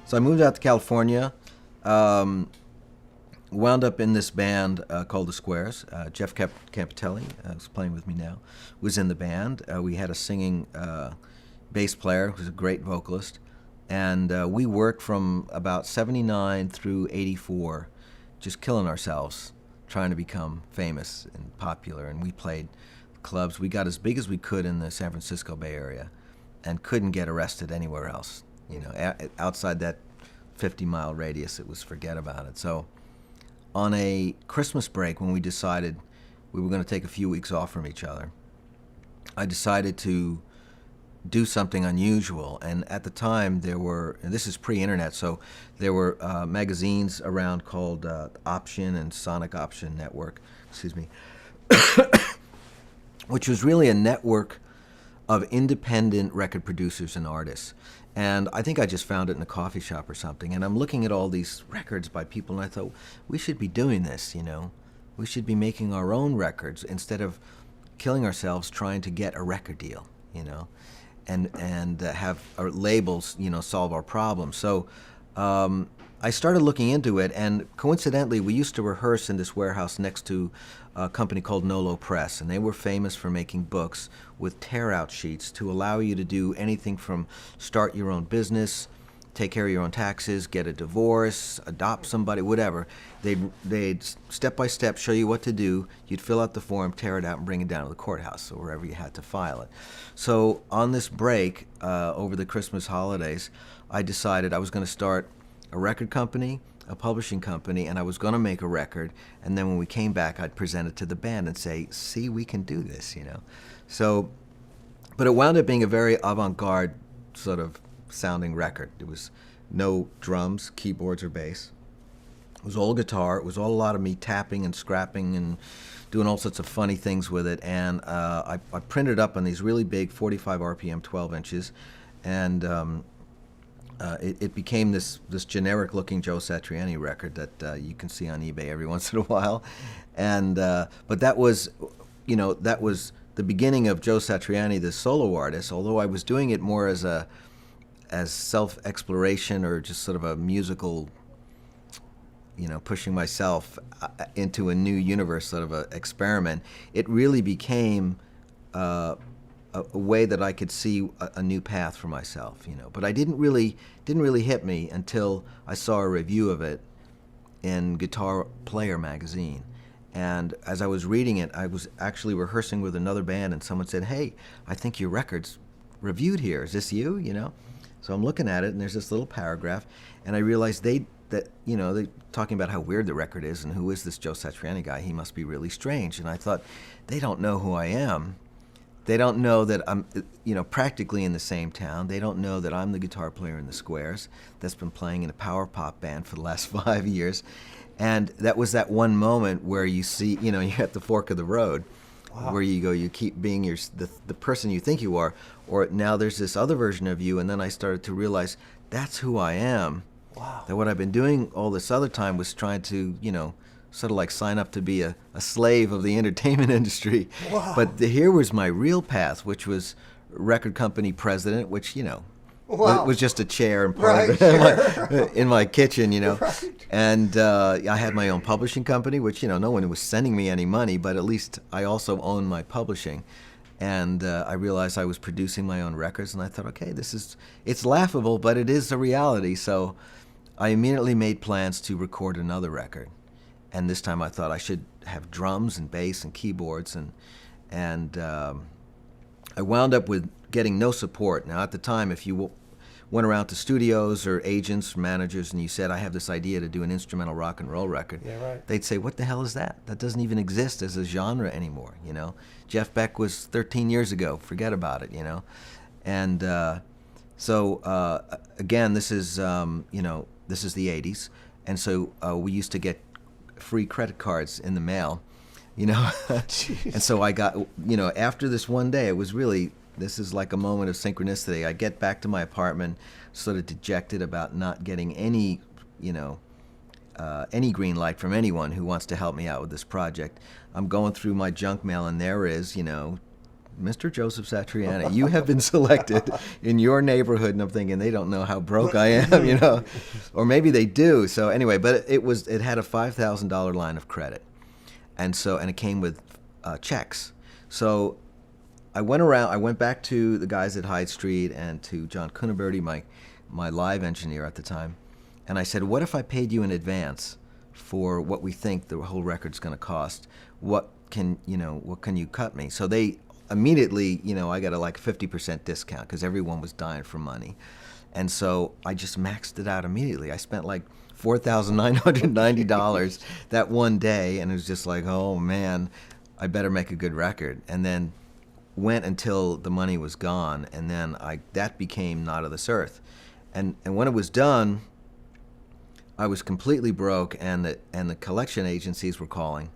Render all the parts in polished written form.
So I moved out to California, um, wound up in this band called The Squares. Jeff Campitelli, who's playing with me now, was in the band. We had a singing bass player who's a great vocalist. And we worked from about 79 through 84, just killing ourselves, trying to become famous and popular. And we played clubs. We got as big as we could in the San Francisco Bay Area and couldn't get arrested anywhere else. You know, outside that 50-mile radius, it was forget about it. So on a Christmas break, when we decided we were going to take a few weeks off from each other, I decided to do something unusual. And at the time, there were, and this is pre-internet, so there were magazines around called Option and Sonic Option Network, excuse me, which was really a network of independent record producers and artists. And I think I just found it in a coffee shop or something. And I'm looking at all these records by people, and I thought, we should be doing this, you know. We should be making our own records instead of killing ourselves trying to get a record deal, you know, and have our labels, you know, solve our problems. So I started looking into it, and coincidentally, we used to rehearse in this warehouse next to a company called Nolo Press, and they were famous for making books with tear-out sheets to allow you to do anything from start your own business, take care of your own taxes, get a divorce, adopt somebody, whatever. They'd step by step show you what to do. You'd fill out the form, tear it out, and bring it down to the courthouse or wherever you had to file it. So on this break over the Christmas holidays, I decided I was going to start a record company, a publishing company, and I was going to make a record. And then when we came back, I'd present it to the band and say, "See, we can do this," you know. So, but it wound up being a very avant-garde sort of sounding record. There was no drums, keyboards, or bass. It was all guitar. It was all a lot of me tapping and scrapping and doing all sorts of funny things with it. And I printed it up on these really big 45 RPM 12 inches, and it became this generic-looking Joe Satriani record that you can see on eBay every once in a while. And but that was, you know, that was the beginning of Joe Satriani, the solo artist. Although I was doing it more as self-exploration or just sort of a musical, you know, pushing myself into a new universe, sort of an experiment, it really became a way that I could see a new path for myself, you know. But I didn't really hit me until I saw a review of it in Guitar Player magazine. And as I was reading it, I was actually rehearsing with another band, and someone said, "Hey, I think your record's reviewed here. Is this you?" You know. So I'm looking at it, and there's this little paragraph, and I realized they're talking about how weird the record is, and who is this Joe Satriani guy? He must be really strange. And I thought, they don't know who I am. They don't know that I'm, you know, practically in the same town. They don't know that I'm the guitar player in the Squares that's been playing in a power pop band for the last 5 years. And that was that one moment where you see, you know, you're at the fork of the road. Wow. Where you go, you keep being the person you think you are, or now there's this other version of you. And then I started to realize that's who I am. Wow. That what I've been doing all this other time was trying to, you know, sort of like sign up to be a slave of the entertainment industry. Wow. But here was my real path, which was record company president, which, you know, wow, was just a chair and part of it in my kitchen, you know. Right. And I had my own publishing company, which, you know, no one was sending me any money, but at least I also owned my publishing. And I realized I was producing my own records, and I thought, okay, it's laughable, but it is a reality. So I immediately made plans to record another record. And this time I thought I should have drums and bass and keyboards, and I wound up with getting no support. Now, at the time, if you went around to studios or agents or managers and you said, "I have this idea to do an instrumental rock and roll record," yeah, right, they'd say, "What the hell is that? That doesn't even exist as a genre anymore, you know? Jeff Beck was 13 years ago. Forget about it, you know?" And so again, this is, you know, this is the 80s. And so we used to get free credit cards in the mail, you know. And so I got, you know, after this one day, it was really, this is like a moment of synchronicity. I get back to my apartment sort of dejected about not getting any, you know, any green light from anyone who wants to help me out with this project. I'm going through my junk mail, and there is, you know, Mr. Joseph Satriani, you have been selected in your neighborhood. And I'm thinking, they don't know how broke I am, you know, or maybe they do. So anyway, but it had a $5,000 line of credit, and it came with checks. So I went back to the guys at Hyde Street and to John Cuniberti, my live engineer at the time, and I said, what if I paid you in advance for what we think the whole record's going to cost? What can you cut me? So they immediately, I got a 50% discount because everyone was dying for money. And so I just maxed it out immediately. I spent like $4,990 that one day, and it was just like, oh man, I better make a good record. And then went until the money was gone, and then that became Not of This Earth. And when it was done, I was completely broke, and the collection agencies were calling.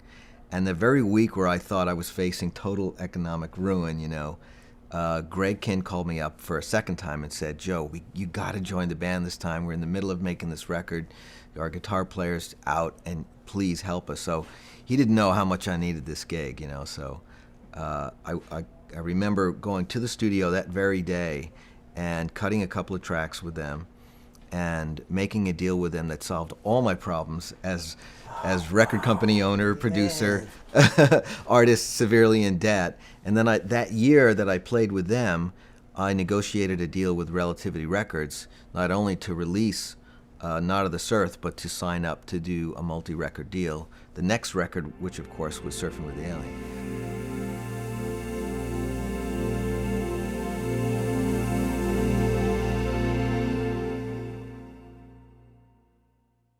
And the very week where I thought I was facing total economic ruin, Greg Kinn called me up for a second time and said, Joe, you got to join the band this time. We're in the middle of making this record. Our guitar player's out, and please help us. So he didn't know how much I needed this gig, So I remember going to the studio that very day and cutting a couple of tracks with them and making a deal with them that solved all my problems as record company owner, producer, artist severely in debt. And then that year that I played with them, I negotiated a deal with Relativity Records, not only to release Not of This Earth, but to sign up to do a multi-record deal. The next record, which of course was Surfing with the Alien.